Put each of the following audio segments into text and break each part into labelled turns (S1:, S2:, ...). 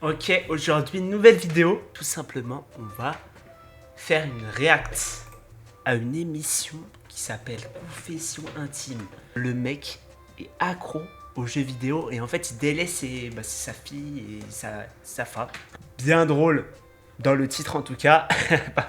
S1: Ok, aujourd'hui, nouvelle vidéo. Tout simplement, on va faire une react à une émission qui s'appelle Confession intime. Le mec est accro aux jeux vidéo et en fait, il délaisse sa fille et sa femme. Bien drôle. Dans le titre en tout cas,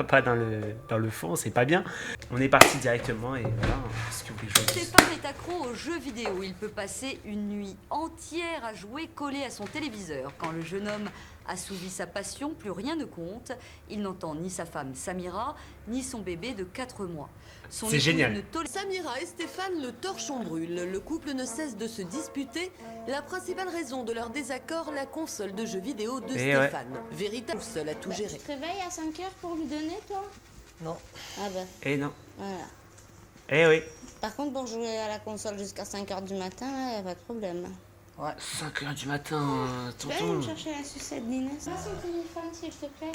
S1: pas dans le fond, c'est pas bien. On est parti directement et voilà, ce que vous voulez que je vous dise.
S2: Stéphane est accro aux jeux vidéo. Il peut passer une nuit entière à jouer collé à son téléviseur. Quand le jeune homme assouvit sa passion, plus rien ne compte. Il n'entend ni sa femme Samira, ni son bébé de 4 mois.
S1: C'est génial.
S3: Samira et Stéphane, le torchon brûle. Le couple ne cesse de se disputer. La principale raison de leur désaccord, la console de jeux vidéo de Stéphane. Ouais. Véritable seul à tout gérer.
S4: Tu te réveilles à 5 heures pour lui donner, toi?
S5: Non.
S4: Ah bah.
S1: Eh non.
S4: Voilà.
S1: Eh oui.
S4: Par contre, pour jouer à la console jusqu'à 5 heures du matin, là, y a pas de problème.
S5: Ouais.
S1: 5 heures du matin,
S4: Tu peux aller
S1: tonton.
S4: me chercher la sucette d'Inès? Passe son téléphone, s'il te plaît.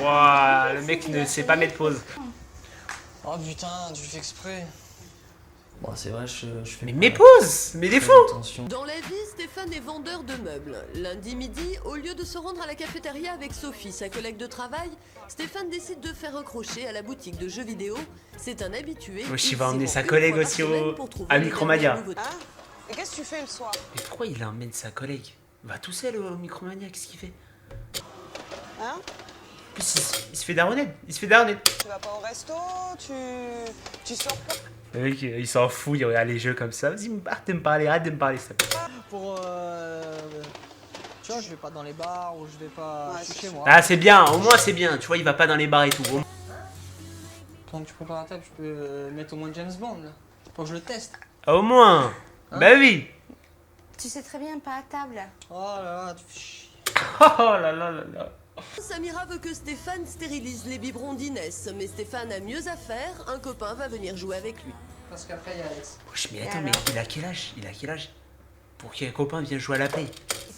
S1: Waouh, le mec ne sait pas mettre pause.
S5: Oh putain, tu fais exprès. Bon, c'est vrai, je fais.
S1: Mais
S5: pas-
S1: mets pause, mais des fous.
S5: Attention.
S3: Dans la vie, Stéphane est vendeur de meubles. Lundi midi, au lieu de se rendre à la cafétéria avec Sophie, sa collègue de travail, Stéphane décide de faire un crochet à la boutique de jeux vidéo. C'est un habitué.
S1: Wesh, il
S3: Ils
S1: va
S3: y
S1: emmener
S3: vont
S1: sa
S3: une
S1: collègue
S3: fois par
S1: aussi
S3: semaine pour trouver
S1: à
S3: les
S1: Micromania.
S3: dernières nouveautés.
S6: Hein? Et qu'est-ce que tu fais le soir?
S1: Mais pourquoi il emmène sa collègue? Il va tout seul au Micromania, qu'est-ce qu'il fait?
S6: Hein?
S1: En plus, il se fait daronner. Il se fait daronner.
S6: Tu vas pas au resto? Tu sors pas?
S1: Le mec, il s'en fout, il regarde les jeux comme ça. Vas-y, arrête de me parler, ça.
S5: Pour. Tu vois, je vais pas dans les bars ou je vais pas.
S6: Ouais,
S5: je suis
S6: c'est
S5: chez moi.
S1: Ah, c'est bien, au moins c'est bien. Tu vois, il va pas dans les bars et tout.
S5: Pendant que tu prépares la table, je peux mettre au moins James Bond là. Pour que je le teste.
S1: Au moins.
S5: Hein?
S1: Bah oui.
S4: Tu sais très bien, pas à table.
S5: Oh là là, tu fais chier.
S1: Oh là là là là.
S3: Samira veut que Stéphane stérilise les biberons d'Inès, mais Stéphane a mieux à faire. Un copain va venir jouer avec lui.
S5: Parce qu'après, il y a Alex.
S1: Wesh, mais attends, mais il a quel âge? Pour qu'un copain vienne jouer à la play.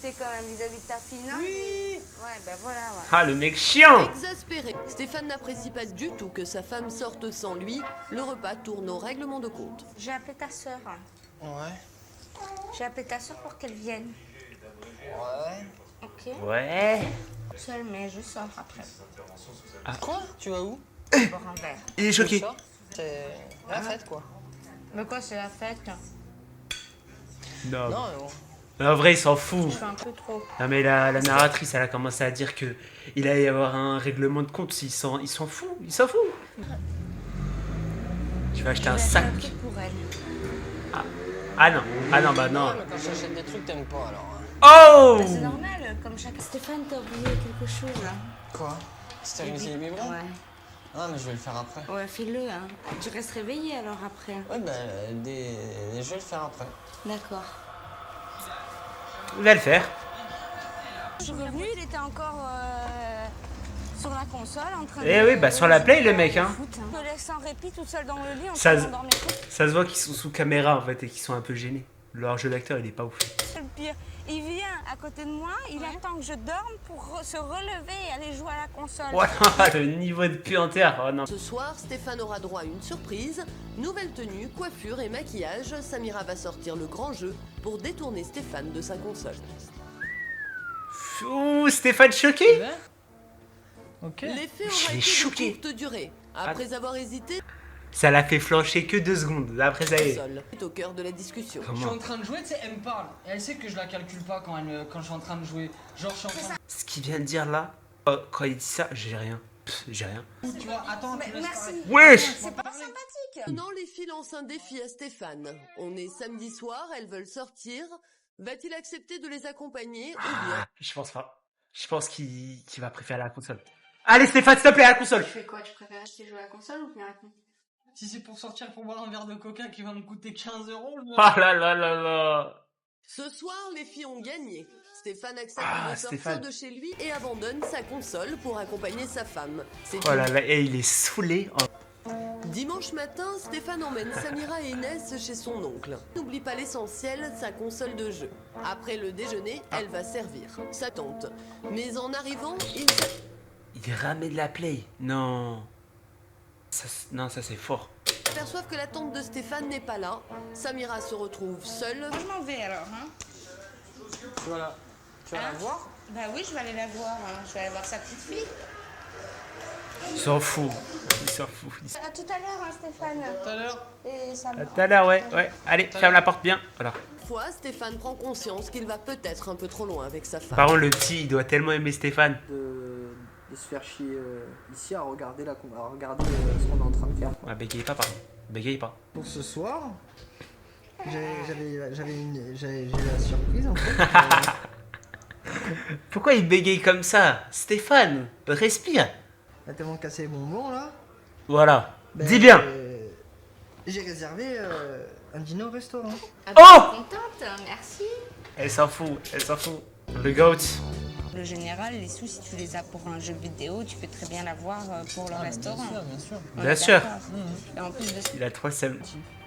S4: C'est quand même vis-à-vis de ta fille, non?
S3: Oui.
S4: Ouais, bah voilà, ouais.
S1: Ah, le mec chiant.
S3: Exaspéré, Stéphane n'apprécie pas du tout que sa femme sorte sans lui. Le repas tourne au règlement de compte.
S4: J'ai appelé ta sœur.
S5: Ouais.
S4: J'ai appelé ta sœur pour qu'elle vienne.
S5: Ouais.
S4: Ok?
S1: Ouais.
S4: Seule, mais je sors après.
S5: Quoi? Tu vas où?
S4: Boire un verre.
S1: Il est choqué.
S5: C'est la fête quoi.
S4: Mais quoi, c'est la fête?
S1: Non.
S5: Non, mais bon.
S1: Mais en vrai, il s'en fout.
S4: Je fais un peu trop.
S1: Non mais la narratrice, elle a commencé à dire que il allait y avoir un règlement de compte. Il s'en fout. Tu vas acheter un sac.
S4: Un truc pour elle.
S1: Ah non, bah non.
S5: Mais quand j'achète des trucs, t'aimes pas alors. Hein.
S1: Oh.
S4: Bah, c'est normal, comme chacun. Stéphane, t'as oublié quelque chose là.
S5: Quoi? Stériliser les biberons?
S4: Ouais.
S5: Ah, mais je vais le faire après.
S4: Ouais, fais-le, hein. Tu restes réveillé alors après.
S5: Ouais, bah, je vais le faire après.
S4: D'accord.
S1: Il va le faire.
S4: Je suis revenue, il était encore sur la console en train de.
S1: Eh oui, bah sur la play, le mec, hein.
S4: Foot, hein. Je me laisse sans répit toute seule dans le lit en
S1: Ça
S4: train
S1: se-
S4: d'endormir.
S1: Ça se voit qu'ils sont sous caméra en fait et qu'ils sont un peu gênés. Leur jeu d'acteur, il est pas ouf.
S4: C'est le pire. Il vient à côté de moi, il attend que je dorme pour se relever et aller jouer à la console.
S1: Voilà, le niveau de puanteur. Oh non.
S3: Ce soir, Stéphane aura droit à une surprise. Nouvelle tenue, coiffure et maquillage. Samira va sortir le grand jeu pour détourner Stéphane de sa console.
S1: Ouh, Stéphane choqué.
S5: Ok.
S3: L'effet
S1: Je
S3: aura
S1: suis
S3: été
S1: choqué.
S3: de courte durée. Après avoir hésité,
S1: Ça l'a fait flancher que 2 secondes. Après ça y est.
S3: console est au cœur de la discussion.
S5: Je suis
S1: Comment?
S5: en train de jouer, tu sais, elle me parle. Et elle sait que je la calcule pas quand je suis en train de jouer. Genre, je suis en train
S1: Ce qu'il vient de dire là, quand il dit ça, j'ai rien. J'ai rien.
S5: de... Tu vois, attends, tu laisses parler.
S1: Wesh.
S4: C'est pas sympathique.
S3: Maintenant, les filles lancent un défi à Stéphane. On est samedi soir, elles veulent sortir. Va-t-il accepter de les accompagner ou bien
S1: Je pense pas. Je pense qu'il va préférer la console. Allez Stéphane, s'il te plaît, à la console.
S4: Tu fais quoi? Tu préfères acheter jouer à la console ou bien à la.
S5: Si c'est pour sortir pour boire un verre de coca qui va me coûter 15 euros, je me...
S1: Oh là là là là.
S3: Ce soir, les filles ont gagné. Stéphane accepte
S1: Ah,
S3: de sortir
S1: Stéphane.
S3: de chez lui et abandonne sa console pour accompagner sa femme. C'est
S1: Oh là là, et il est saoulé. Oh.
S3: Dimanche matin, Stéphane emmène Samira et Inès chez son oncle. N'oublie pas l'essentiel, sa console de jeu. Après le déjeuner, elle va servir sa tante. Mais en arrivant,
S1: Il ramène la play. Non. Non, ça c'est fort.
S3: s'aperçoivent que la tante de Stéphane n'est pas là. Samira se retrouve seule.
S4: Je m'en vais alors, hein.
S5: Voilà. Tu vas la voir?
S4: Bah oui, je vais aller la voir. Hein. Je vais aller voir sa petite fille.
S1: Il s'en fout. Il s'en fout.
S4: À tout à l'heure, hein, Stéphane.
S5: Tout à l'heure.
S4: Et ça
S1: À tout à l'heure, ouais. Allez, ferme la porte bien. Voilà.
S3: Fois, Stéphane prend conscience qu'il va peut-être un peu trop loin avec sa femme.
S1: Par contre, le petit, il doit tellement aimer Stéphane.
S5: De se faire chier ici à regarder, ce qu'on est en train de faire.
S1: Ah, bégaye pas, pardon. Bégaye pas.
S5: Pour ce soir, j'avais la surprise en fait.
S1: Pourquoi il bégaye comme ça? Stéphane, respire.
S5: T'as tellement cassé les bonbons là.
S1: Voilà.
S5: Ben,
S1: Dis bien.
S5: J'ai réservé un dîner au restaurant.
S1: Oh!
S4: Contente, merci.
S1: Elle s'en fout, elle s'en fout. Le goat.
S4: Le général, les sous, si tu les as pour un jeu vidéo, tu peux très bien l'avoir pour le restaurant.
S5: Bien sûr.
S4: On
S1: Bien
S4: est
S1: sûr.
S4: d'accord. Et en plus de ça,
S1: Il a trop seum.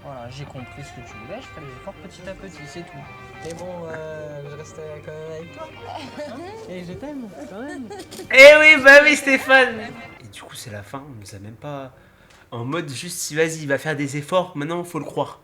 S5: Voilà, j'ai compris ce que tu voulais, je ferai les efforts petit à petit, c'est tout. Mais bon, je reste quand même avec toi. Hein et je t'aime, quand même.
S1: Eh oui, bah oui, Stéphane. Et du coup, c'est la fin. On nous a même pas. En mode juste, si vas-y, il va faire des efforts. Maintenant, faut le croire.